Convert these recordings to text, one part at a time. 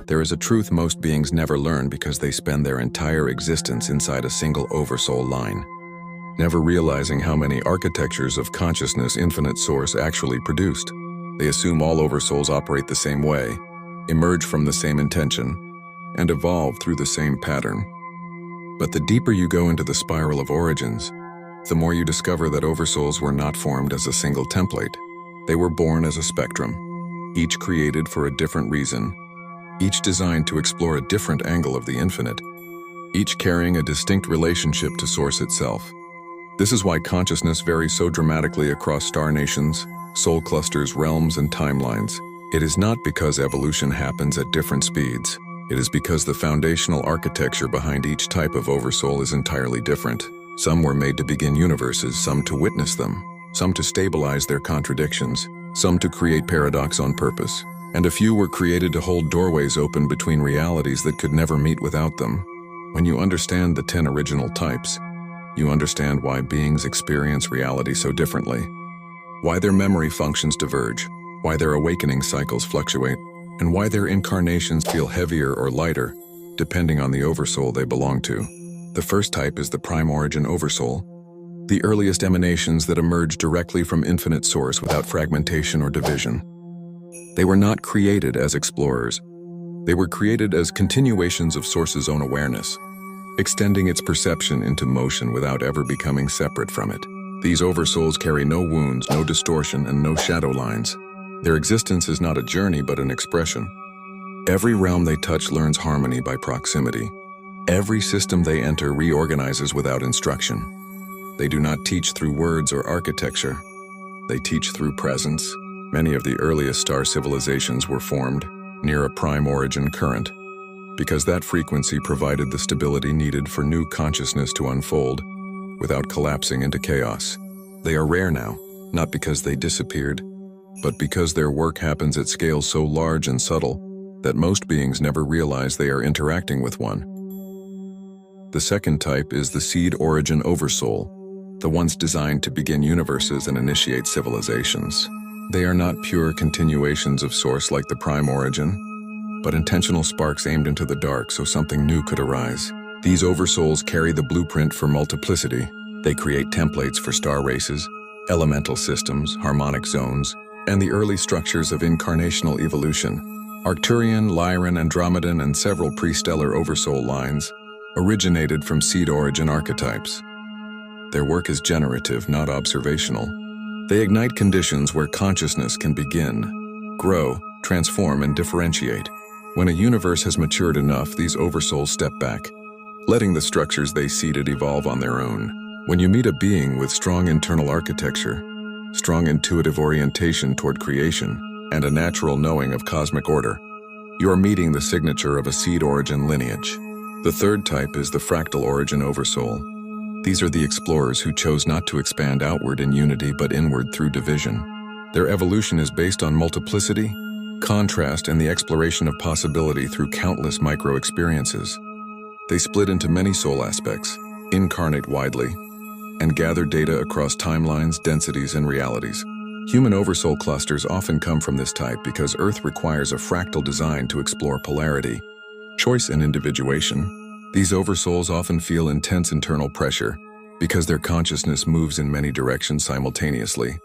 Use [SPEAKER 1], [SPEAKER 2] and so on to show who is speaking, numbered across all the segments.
[SPEAKER 1] There is a truth most beings never learn because they spend their entire existence inside a single Oversoul line, never realizing how many architectures of consciousness infinite source actually produced. They assume all Oversouls operate the same way, emerge from the same intention, and evolve through the same pattern. But the deeper you go into the spiral of origins, the more you discover that Oversouls were not formed as a single template. They were born as a spectrum, each created for a different reason, each designed to explore a different angle of the infinite, each carrying a distinct relationship to Source itself. This is why consciousness varies so dramatically across star nations, soul clusters, realms, and timelines. It is not because evolution happens at different speeds. It is because the foundational architecture behind each type of Oversoul is entirely different. Some were made to begin universes, some to witness them, some to stabilize their contradictions, some to create paradox on purpose, and a few were created to hold doorways open between realities that could never meet without them. When you understand the 10 original types, you understand why beings experience reality so differently, why their memory functions diverge, why their awakening cycles fluctuate, and why their incarnations feel heavier or lighter, depending on the Oversoul they belong to. The first type is the Prime Origin Oversoul, the earliest emanations that emerge directly from infinite source without fragmentation or division. They were not created as explorers. They were created as continuations of Source's own awareness, extending its perception into motion without ever becoming separate from it. These Oversouls carry no wounds, no distortion, and no shadow lines. Their existence is not a journey but an expression. Every realm they touch learns harmony by proximity. Every system they enter reorganizes without instruction. They do not teach through words or architecture. They teach through presence. Many of the earliest star civilizations were formed near a prime origin current, because that frequency provided the stability needed for new consciousness to unfold without collapsing into chaos. They are rare now, not because they disappeared, but because their work happens at scales so large and subtle that most beings never realize they are interacting with one. The second type is the Seed Origin Oversoul, the ones designed to begin universes and initiate civilizations. They are not pure continuations of Source like the Prime Origin, but intentional sparks aimed into the dark so something new could arise. These Oversouls carry the blueprint for multiplicity. They create templates for star races, elemental systems, harmonic zones, and the early structures of incarnational evolution. Arcturian, Lyran, Andromedan, and several pre-stellar Oversoul lines originated from Seed Origin archetypes. Their work is generative, not observational. They ignite conditions where consciousness can begin, grow, transform, and differentiate. When a universe has matured enough, these Oversouls step back, letting the structures they seeded evolve on their own. When you meet a being with strong internal architecture, strong intuitive orientation toward creation, and a natural knowing of cosmic order, you are meeting the signature of a Seed Origin lineage. The third type is the Fractal Origin Oversoul. These are the explorers who chose not to expand outward in unity but inward through division. Their evolution is based on multiplicity, contrast, and the exploration of possibility through countless micro-experiences. They split into many soul aspects, incarnate widely, and gather data across timelines, densities, and realities. Human Oversoul clusters often come from this type because Earth requires a fractal design to explore polarity, choice, and individuation. These Oversouls often feel intense internal pressure because their consciousness moves in many directions simultaneously.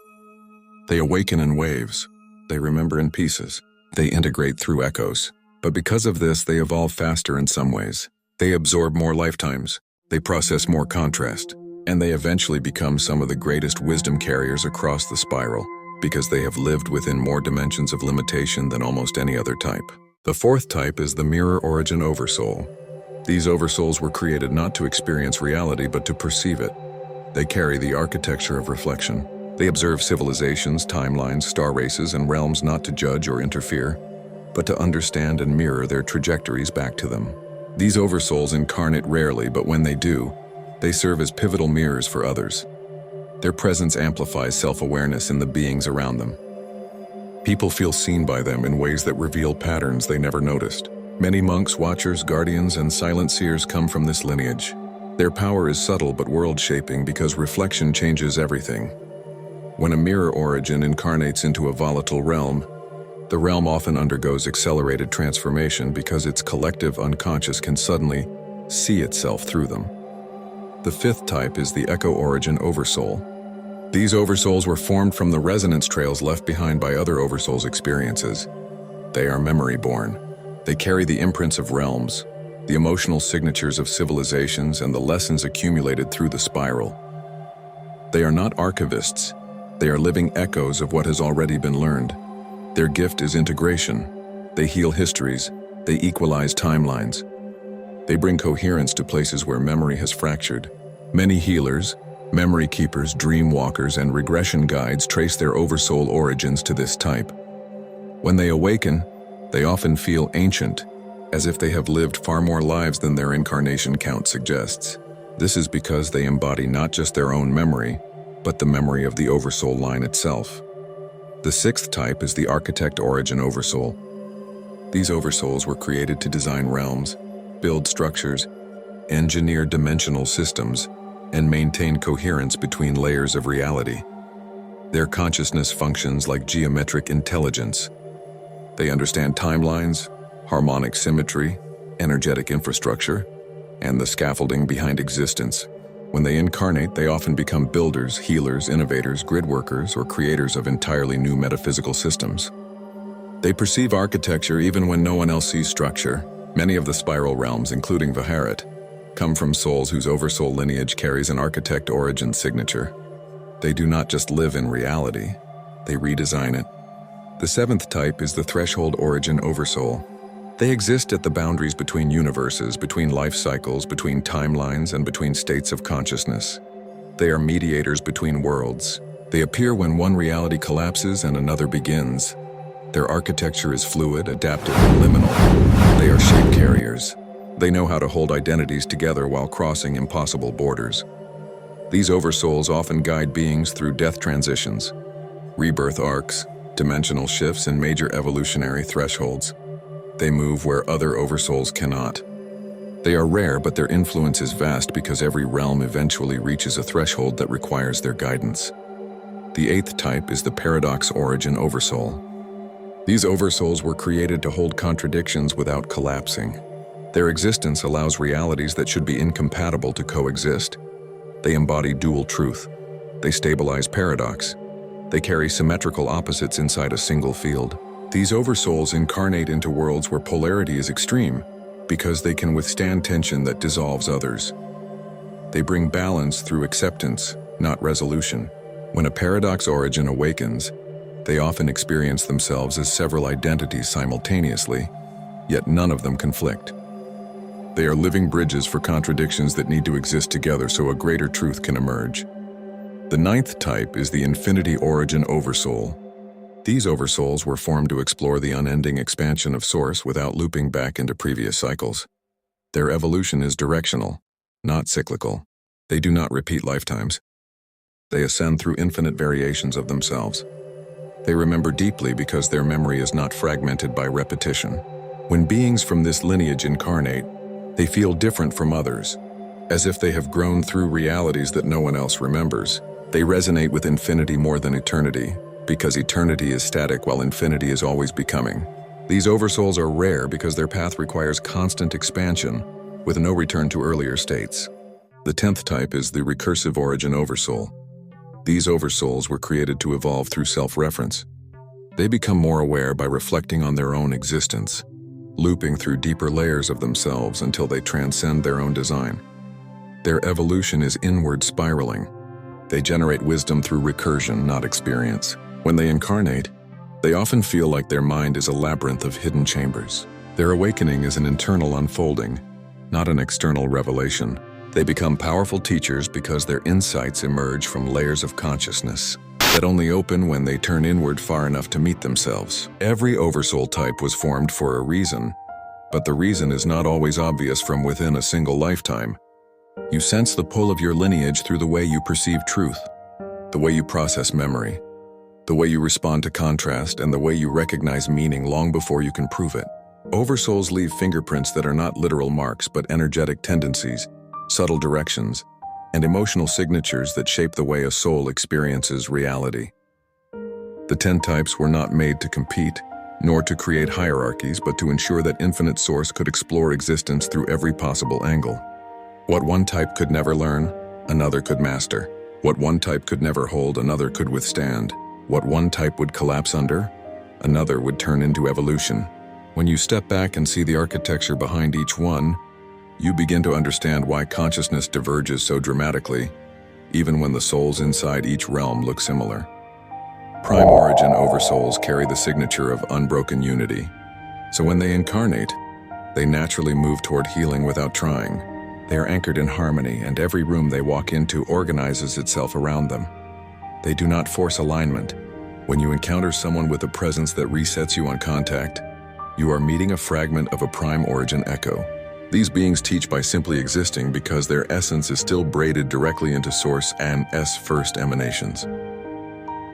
[SPEAKER 1] They awaken in waves. They remember in pieces. They integrate through echoes. But because of this, they evolve faster in some ways. They absorb more lifetimes. They process more contrast. And they eventually become some of the greatest wisdom carriers across the spiral because they have lived within more dimensions of limitation than almost any other type. The fourth type is the Mirror Origin Oversoul. These Oversouls were created not to experience reality but to perceive it. They carry the architecture of reflection, They observe civilizations, timelines, star races, and realms not to judge or interfere, but to understand and mirror their trajectories back to them. These oversouls incarnate rarely, but when they do, they serve as pivotal mirrors for others. Their presence amplifies self-awareness in the beings around them. People feel seen by them in ways that reveal patterns they never noticed. Many monks, watchers, guardians, and silent seers come from this lineage. Their power is subtle but world-shaping because reflection changes everything. When a mirror origin incarnates into a volatile realm, the realm often undergoes accelerated transformation because its collective unconscious can suddenly see itself through them. The fifth type is the echo origin oversoul. These oversouls were formed from the resonance trails left behind by other oversouls' experiences. They are memory-born. They carry the imprints of realms, the emotional signatures of civilizations, and the lessons accumulated through the spiral. They are not archivists. They are living echoes of what has already been learned. Their gift is integration. They heal histories. They equalize timelines. They bring coherence to places where memory has fractured. Many healers, memory keepers, dream walkers, and regression guides trace their oversoul origins to this type. When they awaken, they often feel ancient, as if they have lived far more lives than their incarnation count suggests. This is because they embody not just their own memory, but the memory of the oversoul line itself. The sixth type is the architect origin oversoul. These oversouls were created to design realms, build structures, engineer dimensional systems, and maintain coherence between layers of reality. Their consciousness functions like geometric intelligence. They understand timelines, harmonic symmetry, energetic infrastructure, and the scaffolding behind existence. When they incarnate, they often become builders, healers, innovators, grid workers, or creators of entirely new metaphysical systems. They perceive architecture even when no one else sees structure. Many of the spiral realms, including the Haret, come from souls whose oversoul lineage carries an architect origin signature. They do not just live in reality, they redesign it. The seventh type is the threshold origin oversoul. They exist at the boundaries between universes, between life cycles, between timelines, and between states of consciousness. They are mediators between worlds. They appear when one reality collapses and another begins. Their architecture is fluid, adaptive, and liminal. They are shape carriers. They know how to hold identities together while crossing impossible borders. These oversouls often guide beings through death transitions, rebirth arcs, dimensional shifts, and major evolutionary thresholds. They move where other oversouls cannot. They are rare, but their influence is vast because every realm eventually reaches a threshold that requires their guidance. The eighth type is the paradox origin oversoul. These oversouls were created to hold contradictions without collapsing. Their existence allows realities that should be incompatible to coexist. They embody dual truth. They stabilize paradox. They carry symmetrical opposites inside a single field. These oversouls incarnate into worlds where polarity is extreme because they can withstand tension that dissolves others. They bring balance through acceptance, not resolution. When a paradox origin awakens, they often experience themselves as several identities simultaneously, yet none of them conflict. They are living bridges for contradictions that need to exist together so a greater truth can emerge. The ninth type is the infinity origin oversoul. These oversouls were formed to explore the unending expansion of Source without looping back into previous cycles. Their evolution is directional, not cyclical. They do not repeat lifetimes. They ascend through infinite variations of themselves. They remember deeply because their memory is not fragmented by repetition. When beings from this lineage incarnate, they feel different from others, as if they have grown through realities that no one else remembers. They resonate with infinity more than eternity, because eternity is static while infinity is always becoming. These oversouls are rare because their path requires constant expansion, with no return to earlier states. The 10th type is the recursive origin oversoul. These oversouls were created to evolve through self-reference. They become more aware by reflecting on their own existence, looping through deeper layers of themselves until they transcend their own design. Their evolution is inward spiraling. They generate wisdom through recursion, not experience. When they incarnate, they often feel like their mind is a labyrinth of hidden chambers. Their awakening is an internal unfolding, not an external revelation. They become powerful teachers because their insights emerge from layers of consciousness. that only open when they turn inward far enough to meet themselves. Every Oversoul type was formed for a reason, but the reason is not always obvious from within a single lifetime. You sense the pull of your lineage through the way you perceive truth, the way you process memory, the way you respond to contrast, and the way you recognize meaning long before you can prove it. Oversouls leave fingerprints that are not literal marks but energetic tendencies, subtle directions, and emotional signatures that shape the way a soul experiences reality. The 10 types were not made to compete, nor to create hierarchies, but to ensure that Infinite Source could explore existence through every possible angle. What one type could never learn, another could master. What one type could never hold, another could withstand. What one type would collapse under, another would turn into evolution. When you step back and see the architecture behind each one, you begin to understand why consciousness diverges so dramatically, even when the souls inside each realm look similar. Prime origin Oversouls carry the signature of unbroken unity. So when they incarnate, they naturally move toward healing without trying. They are anchored in harmony, and every room they walk into organizes itself around them. They do not force alignment. When you encounter someone with a presence that resets you on contact, you are meeting a fragment of a prime origin echo. These beings teach by simply existing because their essence is still braided directly into Source and S-first emanations.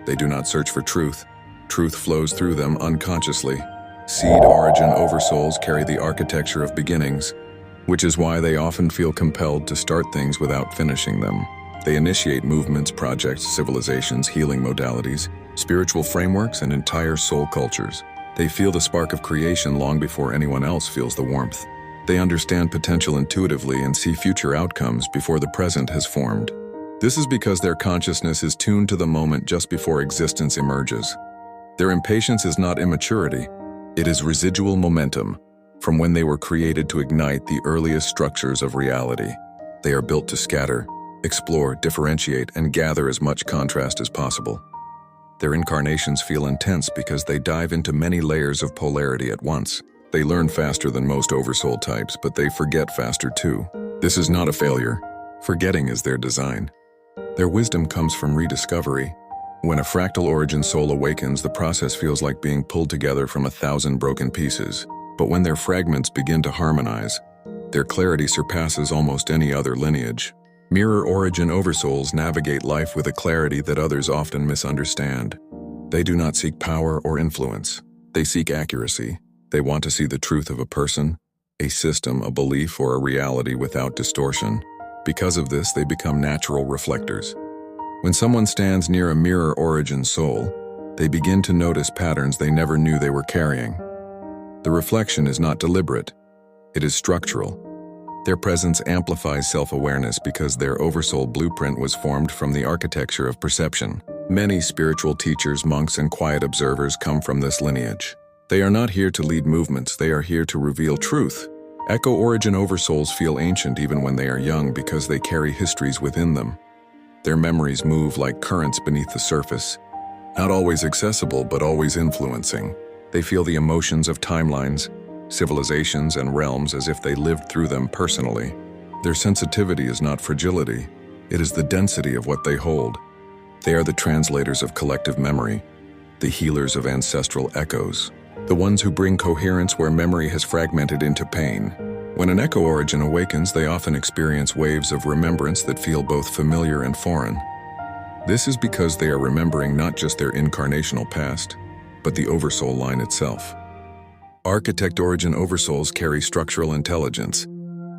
[SPEAKER 1] They do not search for truth. Truth flows through them unconsciously. Seed origin Oversouls carry the architecture of beginnings, which is why they often feel compelled to start things without finishing them. They initiate movements, projects, civilizations, healing modalities, spiritual frameworks, and entire soul cultures. They feel the spark of creation long before anyone else feels the warmth. They understand potential intuitively and see future outcomes before the present has formed. This is because their consciousness is tuned to the moment just before existence emerges. Their impatience is not immaturity, it is residual momentum, from when they were created to ignite the earliest structures of reality. They are built to scatter, explore, differentiate, and gather as much contrast as possible. Their incarnations feel intense because they dive into many layers of polarity at once. They learn faster than most Oversoul types, but they forget faster too. This is not a failure. Forgetting is their design. Their wisdom comes from rediscovery. When a fractal origin soul awakens, the process feels like being pulled together from 1,000 broken pieces. But when their fragments begin to harmonize, their clarity surpasses almost any other lineage. Mirror origin Oversouls navigate life with a clarity that others often misunderstand. They do not seek power or influence. They seek accuracy. They want to see the truth of a person, a system, a belief, or a reality without distortion. Because of this, they become natural reflectors. When someone stands near a mirror origin soul, they begin to notice patterns they never knew they were carrying. The reflection is not deliberate, it is structural. Their presence amplifies self-awareness because their Oversoul blueprint was formed from the architecture of perception. Many spiritual teachers, monks, and quiet observers come from this lineage. They are not here to lead movements, they are here to reveal truth. Echo origin Oversouls feel ancient even when they are young because they carry histories within them. Their memories move like currents beneath the surface, not always accessible but always influencing. They feel the emotions of timelines, civilizations, and realms as if they lived through them personally. Their sensitivity is not fragility, it is the density of what they hold. They are the translators of collective memory, the healers of ancestral echoes, the ones who bring coherence where memory has fragmented into pain. When an echo origin awakens, they often experience waves of remembrance that feel both familiar and foreign. This is because they are remembering not just their incarnational past, but the Oversoul line itself. Architect origin Oversouls carry structural intelligence.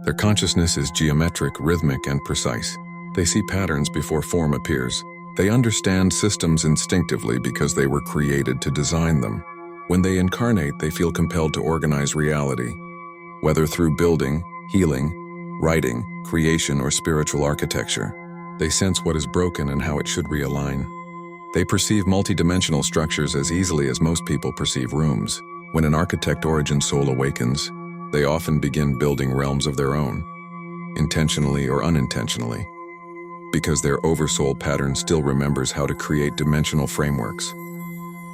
[SPEAKER 1] Their consciousness is geometric, rhythmic, and precise. They see patterns before form appears. They understand systems instinctively because they were created to design them. When they incarnate, they feel compelled to organize reality, whether through building, healing, writing, creation, or spiritual architecture. They sense what is broken and how it should realign. They perceive multidimensional structures as easily as most people perceive rooms. When an architect origin soul awakens, they often begin building realms of their own, intentionally or unintentionally, because their Oversoul pattern still remembers how to create dimensional frameworks.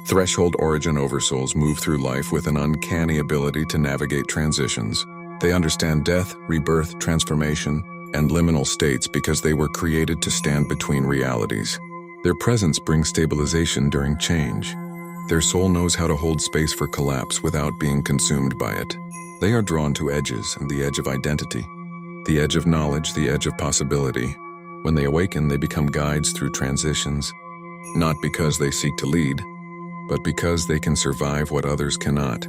[SPEAKER 1] Threshold origin Oversouls move through life with an uncanny ability to navigate transitions. They understand death, rebirth, transformation, and liminal states because they were created to stand between realities. Their presence brings stabilization during change. Their soul knows how to hold space for collapse without being consumed by it. They are drawn to edges and the edge of identity, the edge of knowledge, the edge of possibility. When they awaken, they become guides through transitions, not because they seek to lead, but because they can survive what others cannot.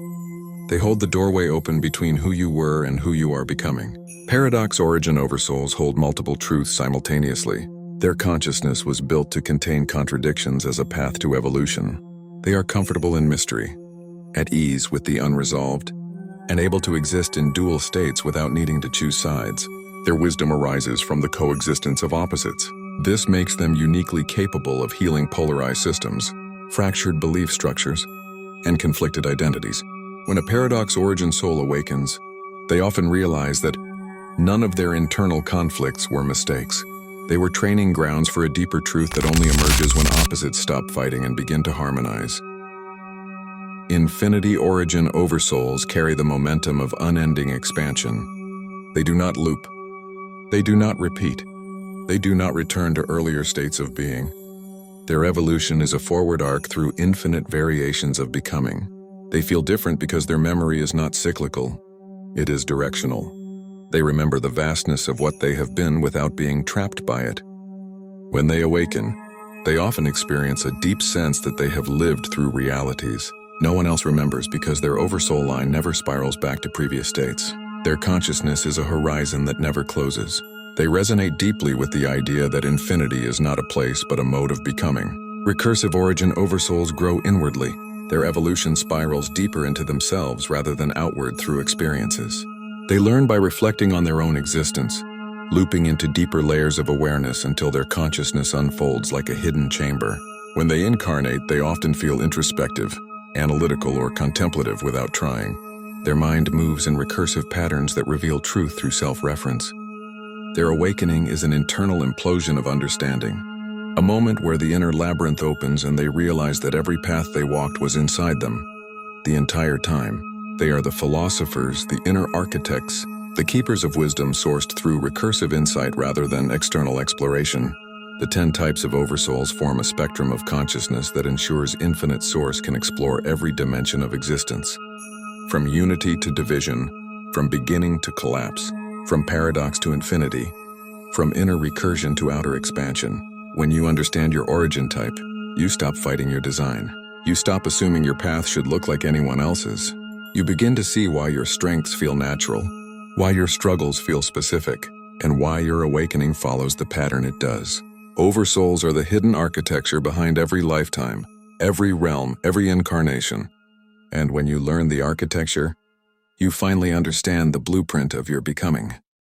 [SPEAKER 1] They hold the doorway open between who you were and who you are becoming. Paradox origin oversouls hold multiple truths simultaneously. Their consciousness was built to contain contradictions as a path to evolution. They are comfortable in mystery, at ease with the unresolved, and able to exist in dual states without needing to choose sides. Their wisdom arises from the coexistence of opposites. This makes them uniquely capable of healing polarized systems, fractured belief structures, and conflicted identities. When a paradox origin soul awakens, they often realize that none of their internal conflicts were mistakes. They were training grounds for a deeper truth that only emerges when opposites stop fighting and begin to harmonize. Infinity origin oversouls carry the momentum of unending expansion. They do not loop. They do not repeat. They do not return to earlier states of being. Their evolution is a forward arc through infinite variations of becoming. They feel different because their memory is not cyclical. It is directional. They remember the vastness of what they have been without being trapped by it. When they awaken, they often experience a deep sense that they have lived through realities no one else remembers because their oversoul line never spirals back to previous states. Their consciousness is a horizon that never closes. They resonate deeply with the idea that infinity is not a place but a mode of becoming. Recursive origin oversouls grow inwardly. Their evolution spirals deeper into themselves rather than outward through experiences. They learn by reflecting on their own existence, looping into deeper layers of awareness until their consciousness unfolds like a hidden chamber. When they incarnate, they often feel introspective, analytical, or contemplative without trying. Their mind moves in recursive patterns that reveal truth through self-reference. Their awakening is an internal implosion of understanding, a moment where the inner labyrinth opens and they realize that every path they walked was inside them the entire time. They are the philosophers, the inner architects, the keepers of wisdom sourced through recursive insight rather than external exploration. The 10 types of oversouls form a spectrum of consciousness that ensures infinite source can explore every dimension of existence. From unity to division, from beginning to collapse, from paradox to infinity, from inner recursion to outer expansion. When you understand your origin type, you stop fighting your design. You stop assuming your path should look like anyone else's. You begin to see why your strengths feel natural, why your struggles feel specific, and why your awakening follows the pattern it does. Oversouls are the hidden architecture behind every lifetime, every realm, every incarnation. And when you learn the architecture, you finally understand the blueprint of your becoming.